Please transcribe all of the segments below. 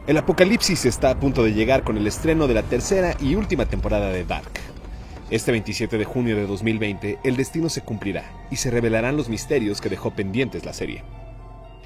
El apocalipsis está a punto de llegar con el estreno de la tercera y última temporada de Dark. Este 27 de junio de 2020, el destino se cumplirá y se revelarán los misterios que dejó pendientes la serie.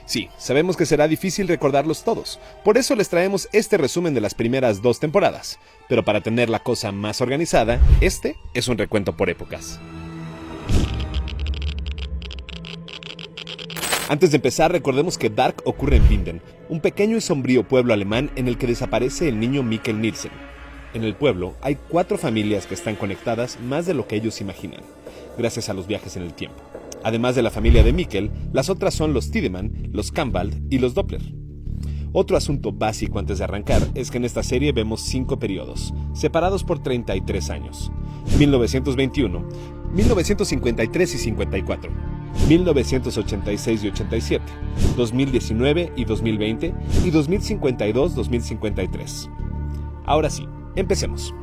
Sí, sabemos que será difícil recordarlos todos, por eso les traemos este resumen de las primeras 2 temporadas, pero para tener la cosa más organizada, este es un recuento por épocas. Antes de empezar, recordemos que Dark ocurre en Winden, un pequeño y sombrío pueblo alemán en el que desaparece el niño Mikkel Nielsen. En el pueblo hay 4 familias que están conectadas más de lo que ellos imaginan, gracias a los viajes en el tiempo. Además de la familia de Mikkel, las otras son los Tiedemann, los Kampwald y los Doppler. Otro asunto básico antes de arrancar es que en esta serie vemos 5 periodos, separados por 33 años. 1921, 1953 y 54, 1986 y 87, 2019 y 2020 y 2052-2053. Ahora sí, empecemos.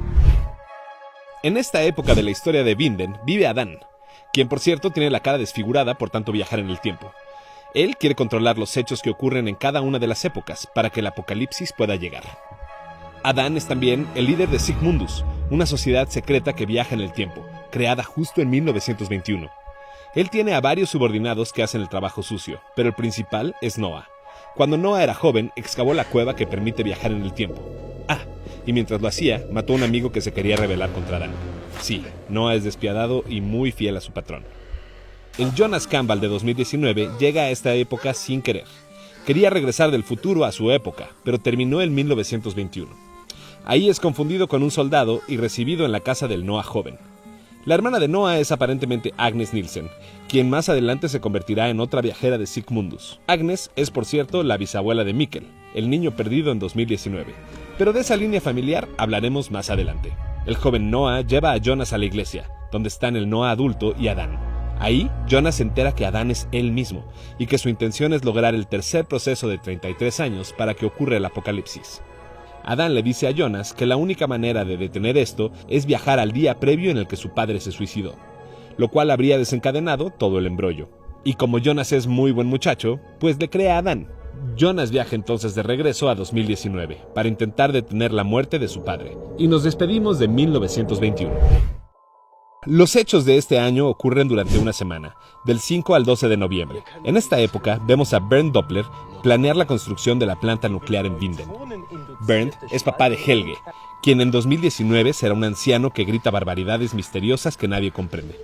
En esta época de la historia de Winden vive Adán, quien por cierto tiene la cara desfigurada por tanto viajar en el tiempo. Él quiere controlar los hechos que ocurren en cada una de las épocas para que el apocalipsis pueda llegar. Adán es también el líder de Sigmundus, una sociedad secreta que viaja en el tiempo, creada justo en 1921. Él tiene a varios subordinados que hacen el trabajo sucio, pero el principal es Noah. Cuando Noah era joven, excavó la cueva que permite viajar en el tiempo. Y mientras lo hacía, mató a un amigo que se quería rebelar contra Adán. Sí, Noah es despiadado y muy fiel a su patrón. El Jonas Kampwald de 2019 llega a esta época sin querer. Quería regresar del futuro a su época, pero terminó en 1921. Ahí es confundido con un soldado y recibido en la casa del Noah joven. La hermana de Noah es aparentemente Agnes Nielsen, quien más adelante se convertirá en otra viajera de Sigmundus. Agnes es, por cierto, la bisabuela de Mikkel, el niño perdido en 2019. Pero de esa línea familiar hablaremos más adelante. El joven Noah lleva a Jonas a la iglesia, donde están el Noah adulto y Adán. Ahí, Jonas se entera que Adán es él mismo, y que su intención es lograr el tercer proceso de 33 años para que ocurra el apocalipsis. Adán le dice a Jonas que la única manera de detener esto es viajar al día previo en el que su padre se suicidó, lo cual habría desencadenado todo el embrollo. Y como Jonas es muy buen muchacho, pues le cree a Adán. Jonas viaja entonces de regreso a 2019 para intentar detener la muerte de su padre, y nos despedimos de 1921. Los hechos de este año ocurren durante una semana, del 5 al 12 de noviembre. En esta época vemos a Bernd Doppler planear la construcción de la planta nuclear en Winden. Bernd es papá de Helge, quien en 2019 será un anciano que grita barbaridades misteriosas que nadie comprende.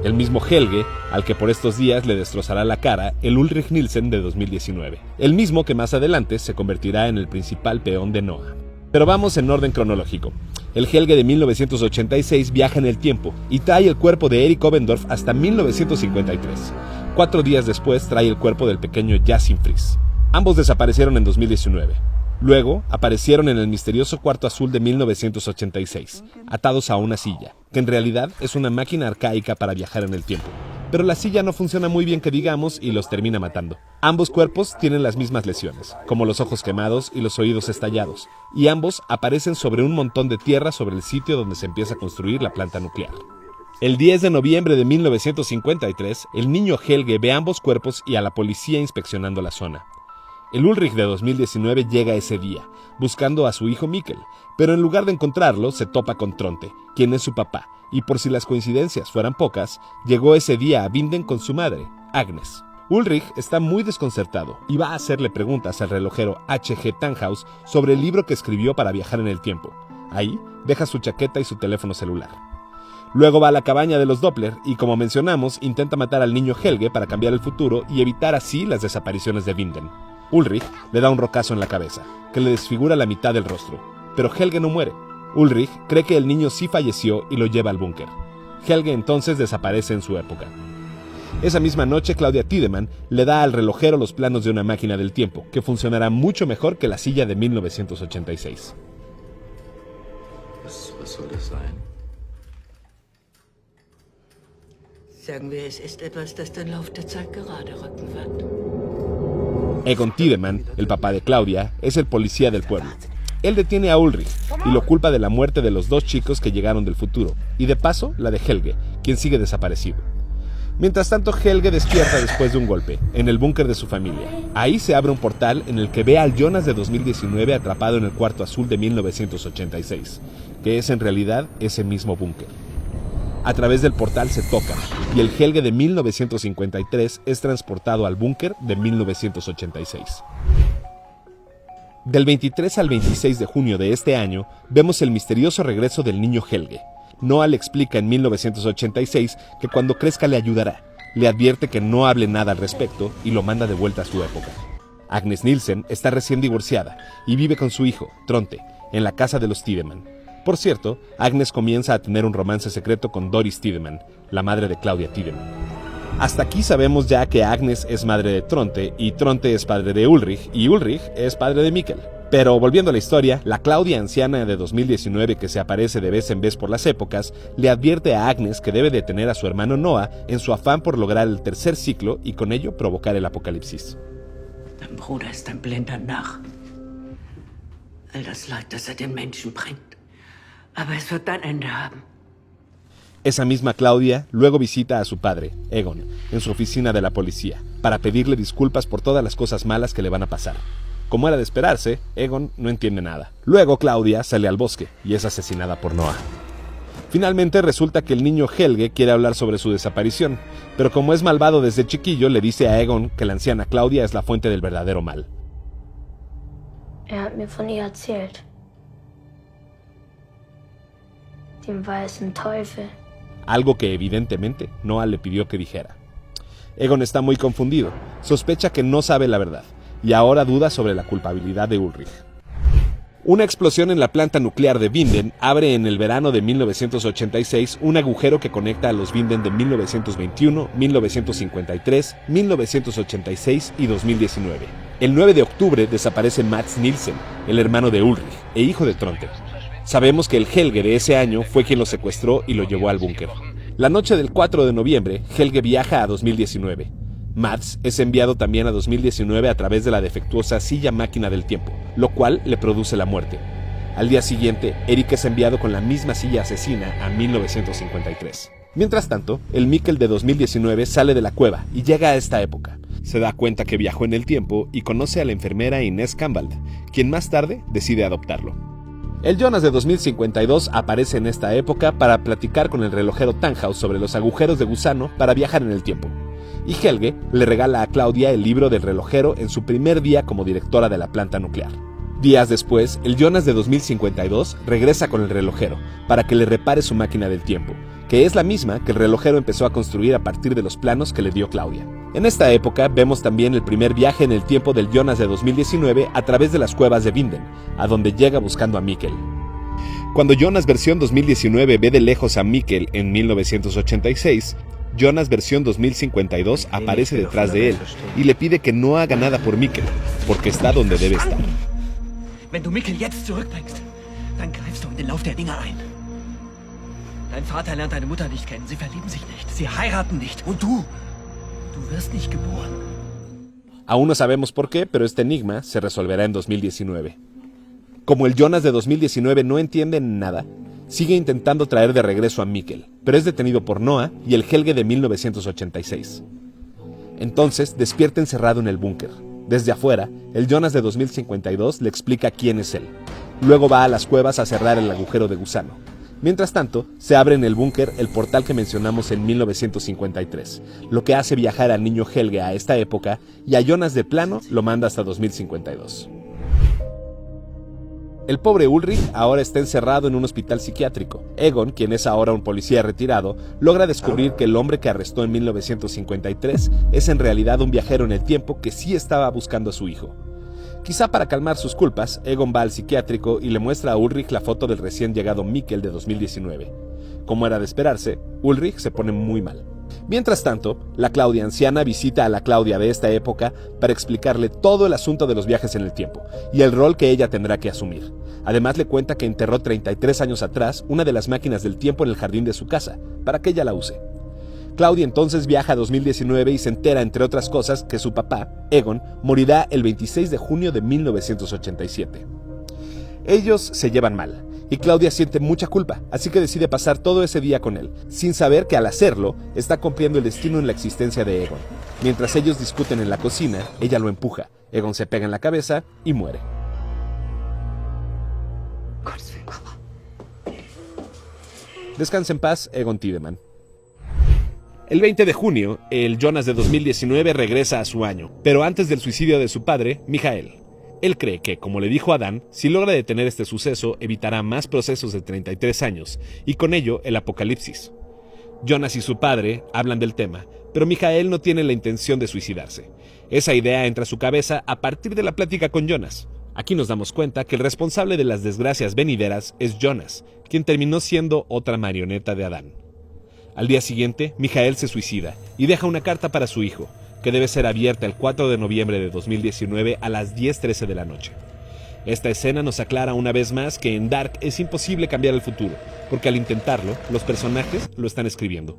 El mismo Helge, al que por estos días le destrozará la cara el Ulrich Nielsen de 2019, el mismo que más adelante se convertirá en el principal peón de Noah. Pero vamos en orden cronológico. El Helge de 1986 viaja en el tiempo y trae el cuerpo de Erik Obendorf hasta 1953. 4 días después trae el cuerpo del pequeño Yasin Fries. Ambos desaparecieron en 2019. Luego aparecieron en el misterioso cuarto azul de 1986, atados a una silla, que en realidad es una máquina arcaica para viajar en el tiempo. Pero la silla no funciona muy bien que digamos y los termina matando. Ambos cuerpos tienen las mismas lesiones, como los ojos quemados y los oídos estallados, y ambos aparecen sobre un montón de tierra sobre el sitio donde se empieza a construir la planta nuclear. El 10 de noviembre de 1953, el niño Helge ve ambos cuerpos y a la policía inspeccionando la zona. El Ulrich de 2019 llega ese día, buscando a su hijo Mikkel, pero en lugar de encontrarlo, se topa con Tronte, quien es su papá, y por si las coincidencias fueran pocas, llegó ese día a Winden con su madre, Agnes. Ulrich está muy desconcertado y va a hacerle preguntas al relojero H.G. Tannhaus sobre el libro que escribió para viajar en el tiempo. Ahí deja su chaqueta y su teléfono celular. Luego va a la cabaña de los Doppler y, como mencionamos, intenta matar al niño Helge para cambiar el futuro y evitar así las desapariciones de Winden. Ulrich le da un rocazo en la cabeza, que le desfigura la mitad del rostro, pero Helge no muere. Ulrich cree que el niño sí falleció y lo lleva al búnker. Helge entonces desaparece en su época. Esa misma noche, Claudia Tiedemann le da al relojero los planos de una máquina del tiempo, que funcionará mucho mejor que la silla de 1986. Was soll das sein? Sagen wir, es ist etwas, das den Lauf der Zeit gerade rücken wird. Egon Tiedemann, el papá de Claudia, es el policía del pueblo. Él detiene a Ulrich y lo culpa de la muerte de los 2 chicos que llegaron del futuro, y de paso la de Helge, quien sigue desaparecido. Mientras tanto, Helge despierta después de un golpe, en el búnker de su familia. Ahí se abre un portal en el que ve al Jonas de 2019 atrapado en el cuarto azul de 1986, que es en realidad ese mismo búnker. A través del portal se tocan, y el Helge de 1953 es transportado al búnker de 1986. Del 23 al 26 de junio de este año, vemos el misterioso regreso del niño Helge. Noah le explica en 1986 que cuando crezca le ayudará. Le advierte que no hable nada al respecto y lo manda de vuelta a su época. Agnes Nielsen está recién divorciada y vive con su hijo, Tronte, en la casa de los Tiedemann. Por cierto, Agnes comienza a tener un romance secreto con Doris Tiedemann, la madre de Claudia Tiedemann. Hasta aquí sabemos ya que Agnes es madre de Tronte y Tronte es padre de Ulrich y Ulrich es padre de Mikkel. Pero volviendo a la historia, la Claudia anciana de 2019 que se aparece de vez en vez por las épocas, le advierte a Agnes que debe detener a su hermano Noah en su afán por lograr el tercer ciclo y con ello provocar el apocalipsis. Dein Bruder ist ein blinder Narr. All das Leid, das den Menschen bringt. Aber es wird ein Ende haben. Esa misma Claudia luego visita a su padre, Egon, en su oficina de la policía, para pedirle disculpas por todas las cosas malas que le van a pasar. Como era de esperarse, Egon no entiende nada. Luego Claudia sale al bosque y es asesinada por Noah. Finalmente resulta que el niño Helge quiere hablar sobre su desaparición, pero como es malvado desde chiquillo, le dice a Egon que la anciana Claudia es la fuente del verdadero mal. Hat mir von ihr erzählt. Dem weißen Teufel. Algo que evidentemente Noah le pidió que dijera. Egon está muy confundido, sospecha que no sabe la verdad, y ahora duda sobre la culpabilidad de Ulrich. Una explosión en la planta nuclear de Winden abre en el verano de 1986 un agujero que conecta a los Winden de 1921, 1953, 1986 y 2019. El 9 de octubre desaparece Mads Nielsen, el hermano de Ulrich e hijo de Tronte. Sabemos que el Helge de ese año fue quien lo secuestró y lo llevó al búnker. La noche del 4 de noviembre, Helge viaja a 2019. Mads es enviado también a 2019 a través de la defectuosa silla máquina del tiempo, lo cual le produce la muerte. Al día siguiente, Erik es enviado con la misma silla asesina a 1953. Mientras tanto, el Mikkel de 2019 sale de la cueva y llega a esta época. Se da cuenta que viajó en el tiempo y conoce a la enfermera Inés Kamwald, quien más tarde decide adoptarlo. El Jonas de 2052 aparece en esta época para platicar con el relojero Tannhaus sobre los agujeros de gusano para viajar en el tiempo. Y Helge le regala a Claudia el libro del relojero en su primer día como directora de la planta nuclear. Días después, el Jonas de 2052 regresa con el relojero para que le repare su máquina del tiempo, que es la misma que el relojero empezó a construir a partir de los planos que le dio Claudia. En esta época vemos también el primer viaje en el tiempo del Jonas de 2019 a través de las cuevas de Winden, a donde llega buscando a Mikkel. Cuando Jonas versión 2019 ve de lejos a Mikkel en 1986, Jonas versión 2052 aparece detrás de él y le pide que no haga nada por Mikkel, porque está donde debe estar. Wenn du Mikkel jetzt zurückbringst, dann greifst du in den Lauf der Dinge ein. Dein Vater lernt deine Mutter nicht kennen, sie verlieben sich nicht, sie heiraten nicht. Und du wirst nicht geboren. Aún no sabemos por qué, pero este enigma se resolverá en 2019. Como el Jonas de 2019 no entiende nada, sigue intentando traer de regreso a Mikkel, pero es detenido por Noah y el Helge de 1986. Entonces despierta encerrado en el búnker. Desde afuera, el Jonas de 2052 le explica quién es él. Luego va a las cuevas a cerrar el agujero de gusano. Mientras tanto, se abre en el búnker el portal que mencionamos en 1953, lo que hace viajar al niño Helge a esta época y a Jonas de plano lo manda hasta 2052. El pobre Ulrich ahora está encerrado en un hospital psiquiátrico. Egon, quien es ahora un policía retirado, logra descubrir que el hombre que arrestó en 1953 es en realidad un viajero en el tiempo que sí estaba buscando a su hijo. Quizá para calmar sus culpas, Egon va al psiquiátrico y le muestra a Ulrich la foto del recién llegado Mikkel de 2019. Como era de esperarse, Ulrich se pone muy mal. Mientras tanto, la Claudia anciana visita a la Claudia de esta época para explicarle todo el asunto de los viajes en el tiempo y el rol que ella tendrá que asumir. Además le cuenta que enterró 33 años atrás una de las máquinas del tiempo en el jardín de su casa, para que ella la use. Claudia entonces viaja a 2019 y se entera, entre otras cosas, que su papá, Egon, morirá el 26 de junio de 1987. Ellos se llevan mal, y Claudia siente mucha culpa, así que decide pasar todo ese día con él, sin saber que al hacerlo está cumpliendo el destino en la existencia de Egon. Mientras ellos discuten en la cocina, ella lo empuja, Egon se pega en la cabeza y muere. Descansa en paz, Egon Tiedemann. El 20 de junio, el Jonas de 2019 regresa a su año, pero antes del suicidio de su padre, Michael. Él cree que, como le dijo Adán, si logra detener este suceso, evitará más procesos de 33 años, y con ello el apocalipsis. Jonas y su padre hablan del tema, pero Michael no tiene la intención de suicidarse. Esa idea entra a su cabeza a partir de la plática con Jonas. Aquí nos damos cuenta que el responsable de las desgracias venideras es Jonas, quien terminó siendo otra marioneta de Adán. Al día siguiente, Michael se suicida y deja una carta para su hijo, que debe ser abierta el 4 de noviembre de 2019 a las 10:13 de la noche. Esta escena nos aclara una vez más que en Dark es imposible cambiar el futuro, porque al intentarlo, los personajes lo están escribiendo.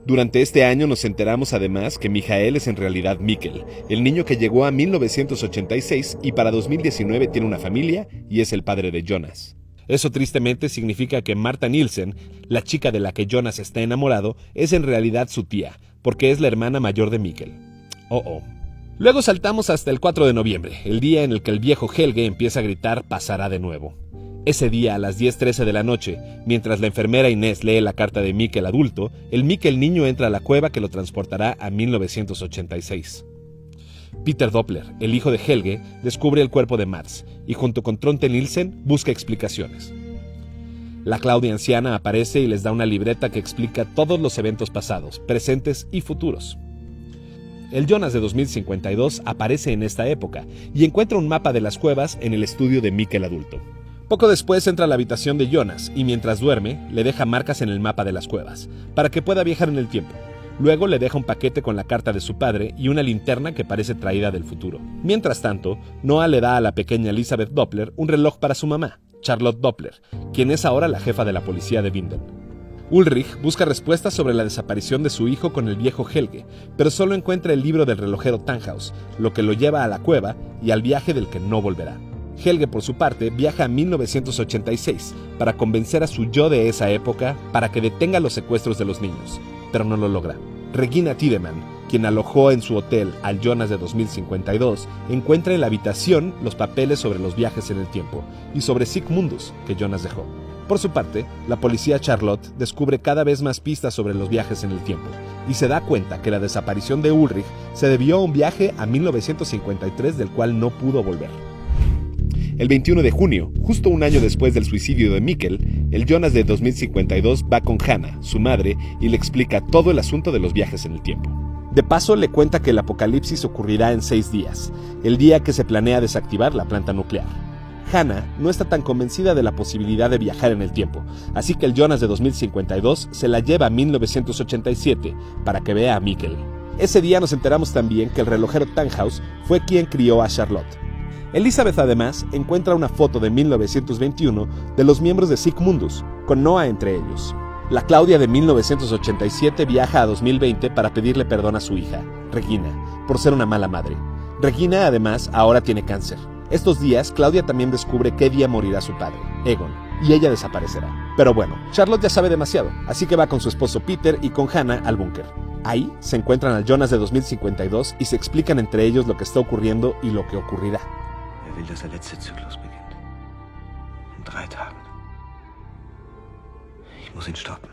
Durante este año nos enteramos además que Michael es en realidad Mikkel, el niño que llegó a 1986 y para 2019 tiene una familia y es el padre de Jonas. Eso tristemente significa que Marta Nielsen, la chica de la que Jonas está enamorado, es en realidad su tía, porque es la hermana mayor de Mikkel. Luego saltamos hasta el 4 de noviembre, el día en el que el viejo Helge empieza a gritar pasará de nuevo. Ese día, a las 10:13 de la noche, mientras la enfermera Inés lee la carta de Mikkel adulto, el Mikkel niño entra a la cueva que lo transportará a 1986. Peter Doppler, el hijo de Helge, descubre el cuerpo de Mads y junto con Tronte Nielsen busca explicaciones. La Claudia anciana aparece y les da una libreta que explica todos los eventos pasados, presentes y futuros. El Jonas de 2052 aparece en esta época y encuentra un mapa de las cuevas en el estudio de Mikkel adulto. Poco después entra a la habitación de Jonas y mientras duerme le deja marcas en el mapa de las cuevas, para que pueda viajar en el tiempo. Luego le deja un paquete con la carta de su padre y una linterna que parece traída del futuro. Mientras tanto, Noah le da a la pequeña Elizabeth Doppler un reloj para su mamá, Charlotte Doppler, quien es ahora la jefa de la policía de Winden. Ulrich busca respuestas sobre la desaparición de su hijo con el viejo Helge, pero solo encuentra el libro del relojero Tannhaus, lo que lo lleva a la cueva y al viaje del que no volverá. Helge, por su parte, viaja a 1986 para convencer a su yo de esa época para que detenga los secuestros de los niños, pero no lo logra. Regina Tiedemann, quien alojó en su hotel al Jonas de 2052, encuentra en la habitación los papeles sobre los viajes en el tiempo y sobre Sigmundus que Jonas dejó. Por su parte, la policía Charlotte descubre cada vez más pistas sobre los viajes en el tiempo y se da cuenta que la desaparición de Ulrich se debió a un viaje a 1953 del cual no pudo volver. El 21 de junio, justo un año después del suicidio de Mikkel, el Jonas de 2052 va con Hannah, su madre, y le explica todo el asunto de los viajes en el tiempo. De paso, le cuenta que el apocalipsis ocurrirá en 6 días, el día que se planea desactivar la planta nuclear. Hannah no está tan convencida de la posibilidad de viajar en el tiempo, así que el Jonas de 2052 se la lleva a 1987 para que vea a Mikkel. Ese día nos enteramos también que el relojero Tannhaus fue quien crió a Charlotte. Elizabeth además encuentra una foto de 1921 de los miembros de Sigmundus, con Noah entre ellos. La Claudia de 1987 viaja a 2020 para pedirle perdón a su hija, Regina, por ser una mala madre. Regina además ahora tiene cáncer. Estos días Claudia también descubre qué día morirá su padre, Egon, y ella desaparecerá. Pero bueno, Charlotte ya sabe demasiado, así que va con su esposo Peter y con Hannah al búnker. Ahí se encuentran al Jonas de 2052 y se explican entre ellos lo que está ocurriendo y lo que ocurrirá. Will, dass der letzte Zyklus beginnt. In 3 Tagen. Ich muss ihn stoppen.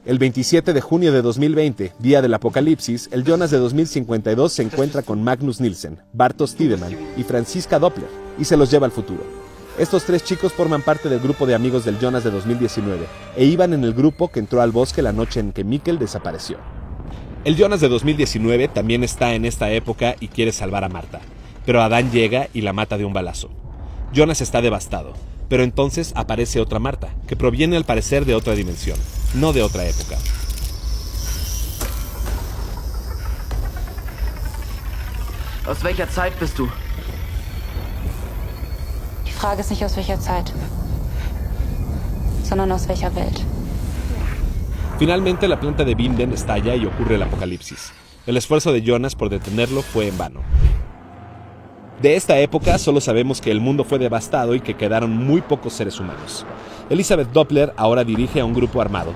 El 27 de junio de 2020, día del apocalipsis, el Jonas de 2052 se encuentra con Magnus Nielsen, Bartosz Tiedemann y Franziska Doppler, y se los lleva al futuro. Estos 3 chicos forman parte del grupo de amigos del Jonas de 2019, e iban en el grupo que entró al bosque la noche en que Mikkel desapareció. El Jonas de 2019 también está en esta época y quiere salvar a Marta, pero Adán llega y la mata de un balazo. Jonas está devastado, pero entonces aparece otra Marta, que proviene al parecer de otra dimensión, no de otra época. Aus welcher Zeit bist du? Die Frage ist nicht aus welcher Zeit, sondern aus welcher Welt. Finalmente la planta de Winden estalla y ocurre el apocalipsis. El esfuerzo de Jonas por detenerlo fue en vano. De esta época solo sabemos que el mundo fue devastado y que quedaron muy pocos seres humanos. Elizabeth Doppler ahora dirige a un grupo armado.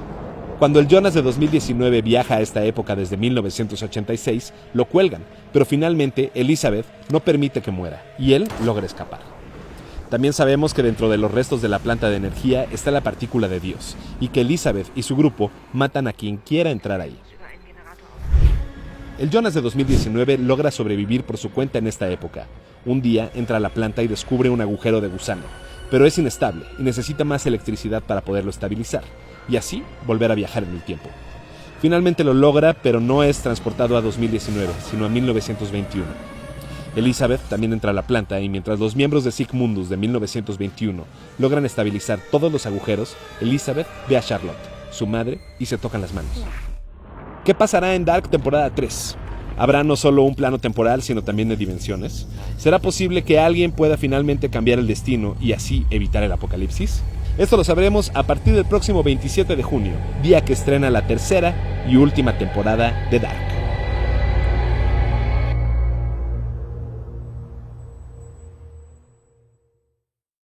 Cuando el Jonas de 2019 viaja a esta época desde 1986, lo cuelgan, pero finalmente Elizabeth no permite que muera, y él logra escapar. También sabemos que dentro de los restos de la planta de energía está la partícula de Dios, y que Elizabeth y su grupo matan a quien quiera entrar ahí. El Jonas de 2019 logra sobrevivir por su cuenta en esta época. Un día entra a la planta y descubre un agujero de gusano, pero es inestable y necesita más electricidad para poderlo estabilizar, y así volver a viajar en el tiempo. Finalmente lo logra, pero no es transportado a 2019, sino a 1921. Elizabeth también entra a la planta y mientras los miembros de Sigmundus de 1921 logran estabilizar todos los agujeros, Elizabeth ve a Charlotte, su madre, y se tocan las manos. ¿Qué pasará en Dark temporada 3? ¿Habrá no solo un plano temporal, sino también de dimensiones? ¿Será posible que alguien pueda finalmente cambiar el destino y así evitar el apocalipsis? Esto lo sabremos a partir del próximo 27 de junio, día que estrena la tercera y última temporada de Dark.